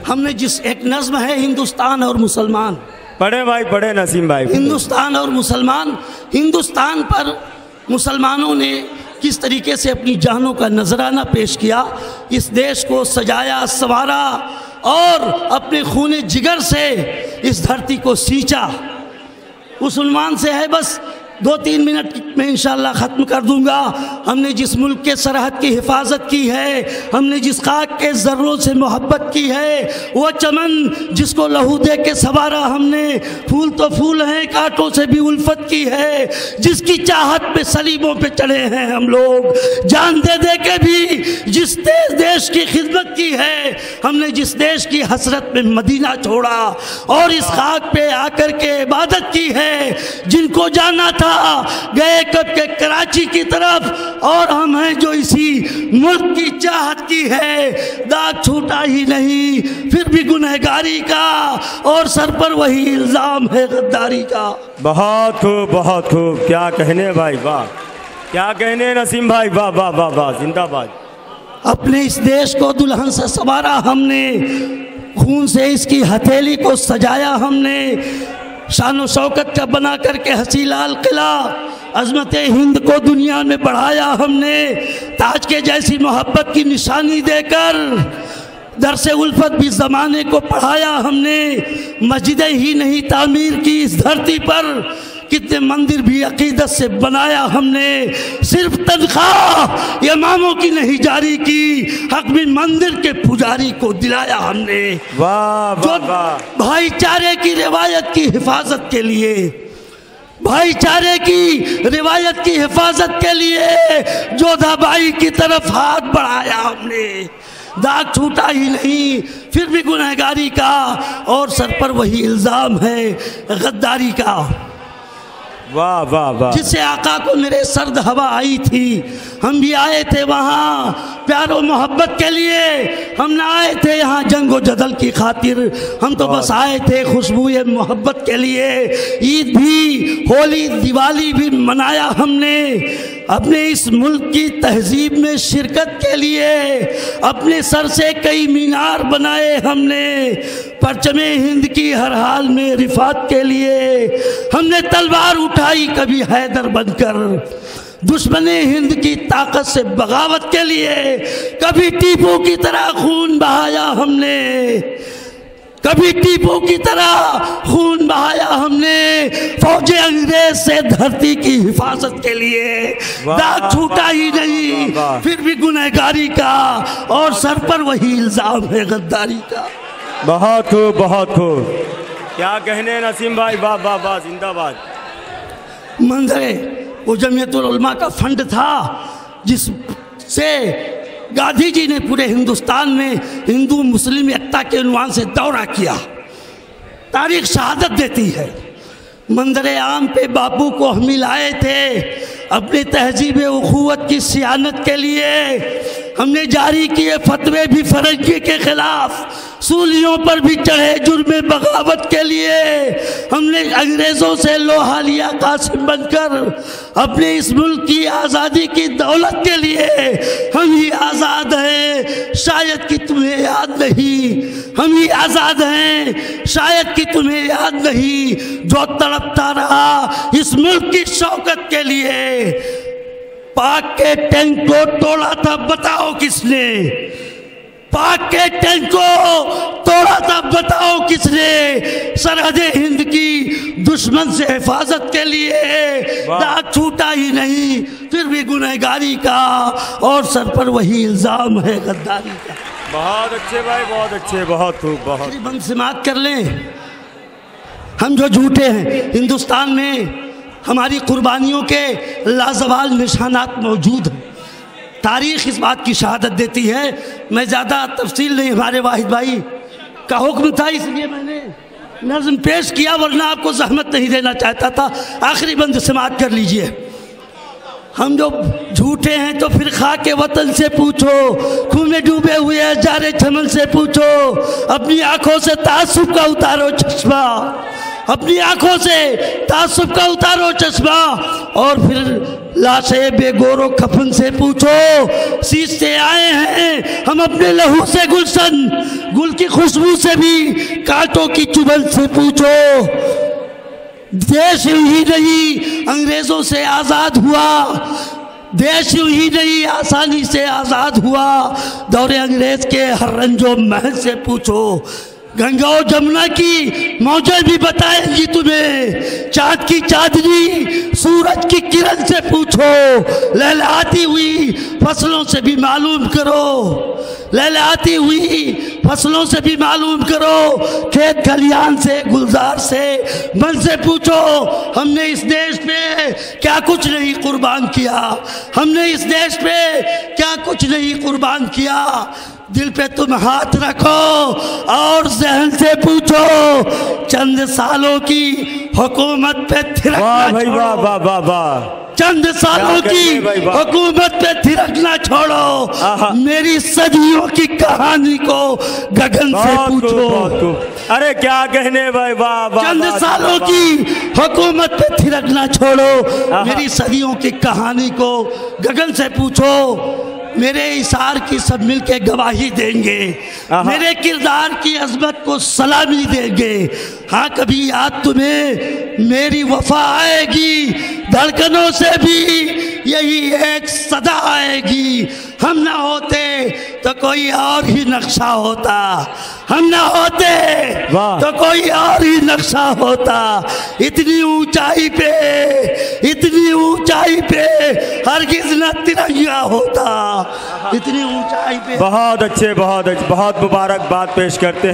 ہم نے جس ایک نظم ہے ہندوستان اور مسلمان، پڑھے بھائی پڑھے نسیم بھائی. ہندوستان اور مسلمان، ہندوستان پر مسلمانوں نے کس طریقے سے اپنی جانوں کا نذرانہ پیش کیا، اس دیش کو سجایا سنوارا اور اپنے خون جگر سے اس دھرتی کو سینچا. اس عنوان سے ہے، بس 2-3 منٹ میں انشاءاللہ ختم کر دوں گا. ہم نے جس ملک کے سرحد کی حفاظت کی ہے، ہم نے جس خاک کے ذروں سے محبت کی ہے، وہ چمن جس کو لہو دے کے سنوارا ہم نے، پھول تو پھول ہیں کانٹوں سے بھی الفت کی ہے، جس کی چاہت پہ صلیبوں پہ چڑھے ہیں ہم لوگ، جان دے دے کے بھی جس دیش کی خدمت کی ہے، ہم نے جس دیش کی حسرت میں مدینہ چھوڑا اور اس خاک پہ آ کر کے عبادت کی ہے، جن کو جانا تھا گئے کب کے کراچی کی طرف، اور ہم ہیں جو اسی ملک کی چاہت کی ہے. داغ چھوٹا ہی نہیں پھر بھی گنہگاری کا، اور سر پر وہی الزام ہے غداری کا. بہت خوب بہت خوب، کیا کہنے بھائی، واہ کیا کہنے نسیم بھائی، واہ واہ واہ واہ، زندہ باد. اپنے اس دیش کو دلہن سے سنوارا ہم نے، خون سے اس کی ہتھیلی کو سجایا ہم نے، شان و شوکت کا بنا کر کے حسی لال قلعہ، عظمت ہند کو دنیا میں بڑھایا ہم نے، تاج کے جیسی محبت کی نشانی دے کر درس الفت بھی زمانے کو پڑھایا ہم نے. مسجدیں ہی نہیں تعمیر کی اس دھرتی پر، کتنے مندر بھی عقیدت سے بنایا ہم نے، صرف تنخواہ اماموں کی نہیں جاری کی، حق میں مندر کے پجاری کو دلایا ہم نے. واہ واہ واہ. بھائی چارے کی روایت کی حفاظت کے لیے، بھائی چارے کی روایت کی حفاظت کے لیے جودھا بائی کی طرف ہاتھ بڑھایا ہم نے. داغ چھوٹا ہی نہیں پھر بھی گنہگاری کا، اور سر پر وہی الزام ہے غداری کا. واہ واہ واہ. جس سے آقا کو میرے سرد ہوا آئی تھی، ہم بھی آئے تھے وہاں پیار و محبت کے لیے، ہم نہ آئے تھے یہاں جنگ و جدل کی خاطر، ہم تو بس آئے تھے خوشبوئے محبت کے لیے. عید بھی، ہولی، دیوالی بھی منایا ہم نے، اپنے اس ملک کی تہذیب میں شرکت کے لیے اپنے سر سے کئی مینار بنائے ہم نے، پرچم ہند کی ہر حال میں رفعت کے لیے ہم نے تلوار اٹھائی کبھی حیدر بن کر، دشمن ہند کی طاقت سے بغاوت کے لیے کبھی ٹیپو کی طرح خون بہایا ہم نے، کبھی ٹیپو کی طرح خون بہایا ہم نے، فوج انگریز سے دھرتی کی حفاظت کے لیے. داغ چھوٹا ہی نہیں پھر بھی گنہگاری کا، اور سر پر وہی الزام ہے غداری کا. بہت خوب بہت خوب، کیا کہنے نسیم بھائی، واہ واہ واہ، زندہ باد. منظر وہ جمعیت العلماء کا فنڈ تھا جس سے گاندھی جی نے پورے ہندوستان میں ہندو مسلم ایکتا کے عنوان سے دورہ کیا. تاریخ شہادت دیتی ہے. منظر عام پہ باپو کو ہم لائے تھے اپنی تہذیب اخوت کی صیانت کے لیے، ہم نے جاری کیے فتوے بھی فرنگی کے خلاف، سولیوں پر بھی چڑھے جرم بغاوت کے لیے، ہم نے انگریزوں سے لوہا لیا قاسم بن کر، اپنے اس ملک کی آزادی کی دولت کے لیے ہم ہی آزاد ہیں شاید کہ تمہیں یاد نہیں، ہم ہی آزاد ہیں شاید کہ تمہیں یاد نہیں، جو تڑپتا رہا اس ملک کی شوکت کے لیے، پاک کے ٹینک کو توڑا تھا بتاؤ کس نے، پاک کے ٹینک کو توڑا تھا بتاؤ کس نے، سرحد ہند کی دشمن سے حفاظت کے لیے. داغ چھوٹا ہی نہیں پھر بھی گنہگاری کا، اور سر پر وہی الزام ہے غداری کا. بہت اچھے بھائی، بہت اچھے، بہت خوب. بہت بند سماعت کر لیں. ہم جو جھوٹے ہیں، ہندوستان میں ہماری قربانیوں کے لازوال نشانات موجود ہیں، تاریخ اس بات کی شہادت دیتی ہے. میں زیادہ تفصیل نہیں، ہمارے واحد بھائی کا حکم تھا اس لیے میں نے نظم پیش کیا، ورنہ آپ کو زحمت نہیں دینا چاہتا تھا. آخری بند سماعت کر لیجئے. ہم جو جھوٹے ہیں تو پھر خاک وطن سے پوچھو، خون میں ڈوبے ہوئے اشجار چمن سے پوچھو، اپنی آنکھوں سے تعصب کا اتارو چشمہ، اپنی آنکھوں سے تعصب کا اتارو چشمہ، اور پھر لاشیں بے گور و کفن سے پوچھو۔ سیچتے آئے ہیں ہم اپنے لہو سے گلشن، گل کی خوشبو سے بھی کانٹوں کی چبھن سے پوچھو۔ دیش ہی نہیں انگریزوں سے آزاد ہوا، دیش ہی نہیں آسانی سے آزاد ہوا، دور انگریز کے ہر رنج و محن سے پوچھو۔ گنگا و جمنا کی موجیں بھی بتائیں گی تمہیں، چاند کی چاندنی سورج کی کرن سے پوچھو۔ لہلہاتی ہوئی فصلوں سے بھی معلوم کرو، لہلہاتی ہوئی فصلوں سے بھی معلوم کرو، کھیت کھلیان سے گلزار سے من سے پوچھو۔ ہم نے اس دیش پہ کیا کچھ نہیں قربان کیا، ہم نے اس دیش پہ کیا کچھ نہیں قربان کیا۔ دل پہ تم ہاتھ رکھو اور ذہن سے پوچھو، چند سالوں کی حکومت پہ تھرکنا چھوڑو، چند سالوں کی حکومت پہ تھرکنا چھوڑو، میری صدیوں کی کہانی کو گگن سے پوچھو۔ ارے کیا کہنے بھائی، واہ واہ، چند سالوں کی حکومت پہ تھرکنا چھوڑو، میری صدیوں کی کہانی کو گگن سے پوچھو۔ میرے اشعار کی سب مل کے گواہی دیں گے، میرے کردار کی عظمت کو سلامی دیں گے۔ ہاں کبھی یاد تمہیں میری وفا آئے گی، دھڑکنوں سے بھی یہی ایک صدا آئے گی۔ ہم نہ ہوتے تو کوئی اور ہی نقشہ ہوتا، ہم نہ ہوتے تو کوئی اور ہی نقشہ ہوتا۔ اتنی اونچائی پہ، اتنی اونچائی پہ ہرگز نہ ترنگا ہوتا، اتنی اونچائی پہ۔ بہت اچھے، بہت مبارک بات پیش کرتے ہیں۔